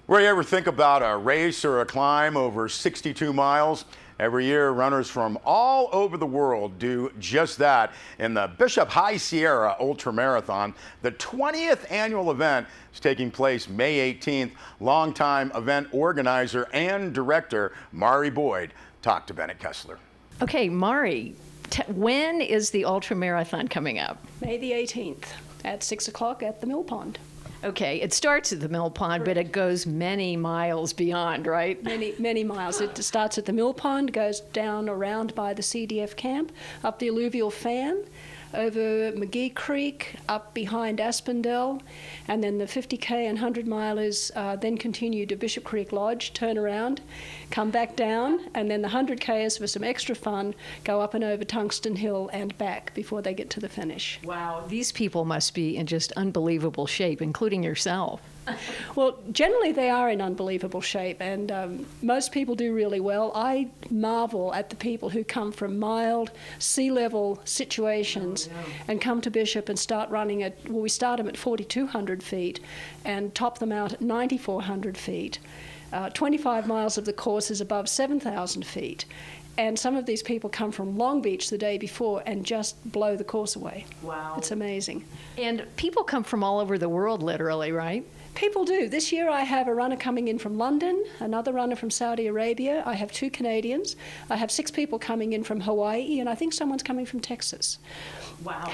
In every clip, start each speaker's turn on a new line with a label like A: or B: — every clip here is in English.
A: Roy, you ever think about a race or a climb over 62 miles? Every year, runners from all over the world do just that in the Bishop High Sierra Ultra Marathon. The 20th annual event is taking place May 18th. Longtime event organizer and director Mari Boyd talked to Bennett Kessler.
B: Okay, Mari, when is the Ultra Marathon coming up?
C: May the 18th at 6 o'clock at the Mill Pond.
B: Okay, it starts at the Mill Pond, but it goes many miles beyond, right?
C: Many miles. It starts at the Mill Pond, goes down around by the CDF camp, up the alluvial fan, over McGee Creek, up behind Aspendell, and then the 50K and 100-milers then continue to Bishop Creek Lodge, turn around, come back down, and then the 100Kers, for some extra fun, go up and over Tungsten Hill and back before they get to the finish.
B: Wow, these people must be in just unbelievable shape, including yourself.
C: Well, generally they are in unbelievable shape, and most people do really well. I marvel at the people who come from mild sea level situations and come to Bishop and start running at, well, we start them at 4,200 feet and top them out at 9,400 feet. 25 miles of the course is above 7,000 feet. And some of these people come from Long Beach the day before and just blow the course away.
B: Wow.
C: It's amazing.
B: And people come from all over the world, literally, right?
C: People do. This year I have a runner coming in from London, another runner from Saudi Arabia. I have 2 Canadians. I have 6 people coming in from Hawaii, and I think someone's coming from Texas.
B: Wow.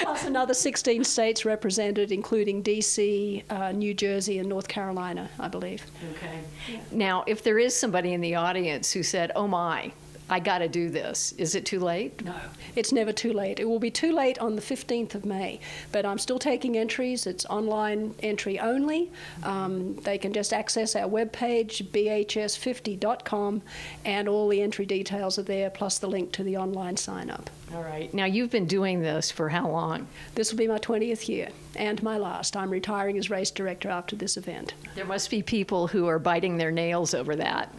C: Plus another 16 states represented, including D.C., New Jersey, and North Carolina, I believe.
B: Okay. Yeah. Now, if there is somebody in the audience who said, oh my, I got to do this, is it too late?
C: No, it's never too late. It will be too late on the 15th of May, but I'm still taking entries. It's online entry only. They can just access our webpage, bhs50.com, and all the entry details are there, plus the link to the online sign-up.
B: All right. Now, you've been doing this for how long?
C: This will be my 20th year and my last. I'm retiring as race director after this event.
B: There must be people who are biting their nails over that.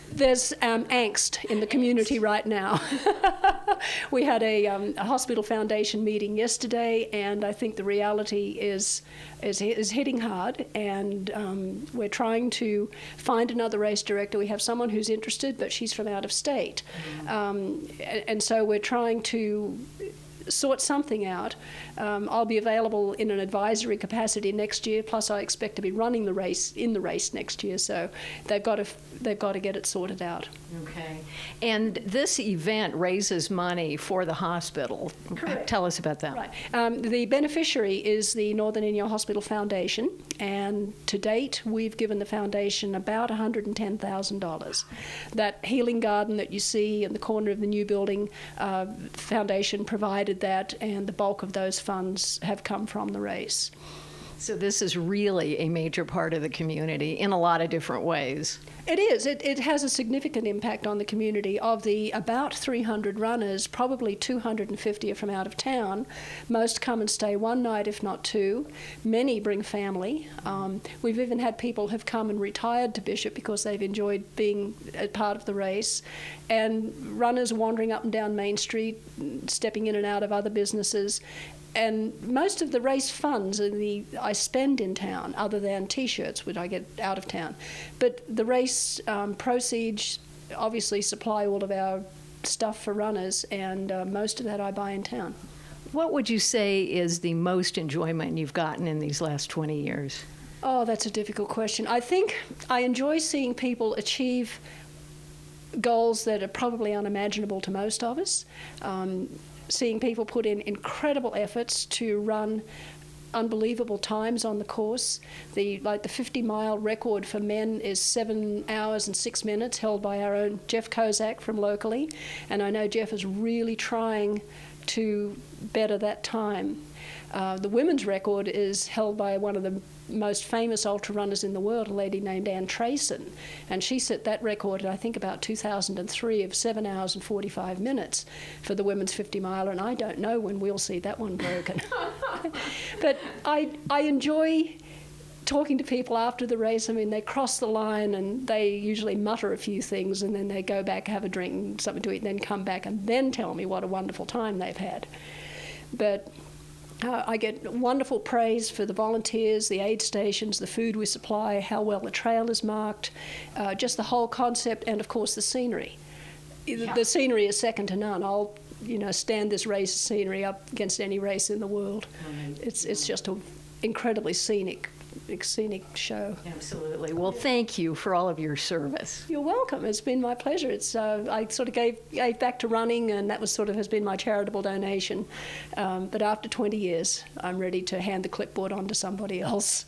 C: There's angst in the community right now. We had a hospital foundation meeting yesterday, and I think the reality is hitting hard, and we're trying to find another race director. We have someone who's interested, but she's from out of state. And so we're trying to sort something out. I'll be available in an advisory capacity next year, plus I expect to be running the race next year, so they've got to get it sorted out.
B: Okay. And this event raises money for the hospital.
C: Correct.
B: Tell us about that.
C: Right. The beneficiary is the Northern Inyo Hospital Foundation, and to date we've given the foundation about $110,000. That healing garden that you see in the corner of the new building, foundation provided that, and the bulk of those funds have come from the race.
B: So this is really a major part of the community in a lot of different ways.
C: It is. It has a significant impact on the community. Of the about 300 runners, probably 250 are from out of town. Most come and stay one night, if not 2. Many bring family. We've even had people who've come and retired to Bishop because they've enjoyed being a part of the race. And runners wandering up and down Main Street, stepping in and out of other businesses. And most of the race funds I spend in town, other than T-shirts, which I get out of town. But the race proceeds obviously supply all of our stuff for runners, and most of that I buy in town.
B: What would you say is the most enjoyment you've gotten in these last 20 years?
C: Oh, that's a difficult question. I think I enjoy seeing people achieve goals that are probably unimaginable to most of us. Seeing people put in incredible efforts to run unbelievable times on the course. The 50-mile record for men is 7 hours and 6 minutes, held by our own Jeff Kozak from locally, and I know Jeff is really trying to better that time. The women's record is held by one of the most famous ultra runners in the world, a lady named Ann Trayson, and she set that record in, I think, about 2003 of 7 hours and 45 minutes for the women's 50-miler, and I don't know when we'll see that one broken. But I enjoy talking to people after the race. I mean, they cross the line and they usually mutter a few things, and then they go back, have a drink and something to eat, and then come back and then tell me what a wonderful time they've had. But I get wonderful praise for the volunteers, the aid stations, the food we supply, how well the trail is marked, just the whole concept, and of course the scenery. The scenery is second to none. I'll stand this race scenery up against any race in the world. It's just an incredibly scenic show.
B: Absolutely. Well, thank you for all of your service.
C: You're welcome. It's been my pleasure. I sort of gave back to running, and that has been my charitable donation. But after 20 years, I'm ready to hand the clipboard on to somebody else.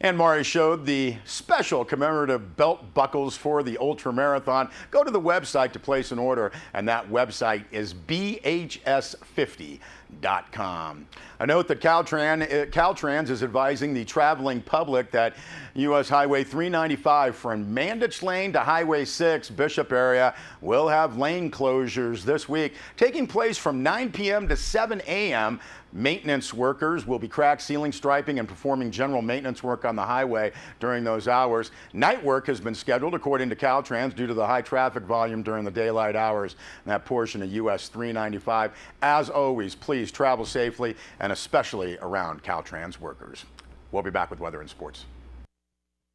A: Anne Murray showed the special commemorative belt buckles for the Ultra Marathon. Go to the website to place an order, and that website is bhs50.com. A note that Caltrans is advising the traveling public that U.S. Highway 395 from Mandich Lane to Highway 6 Bishop area will have lane closures this week, taking place from 9 p.m. to 7 a.m. Maintenance workers will be crack sealing, striping, and performing general maintenance work on the highway during those hours. Night work has been scheduled, according to Caltrans, due to the high traffic volume during the daylight hours in that portion of US 395. As always, please travel safely, and especially around Caltrans workers. We'll be back with weather and sports.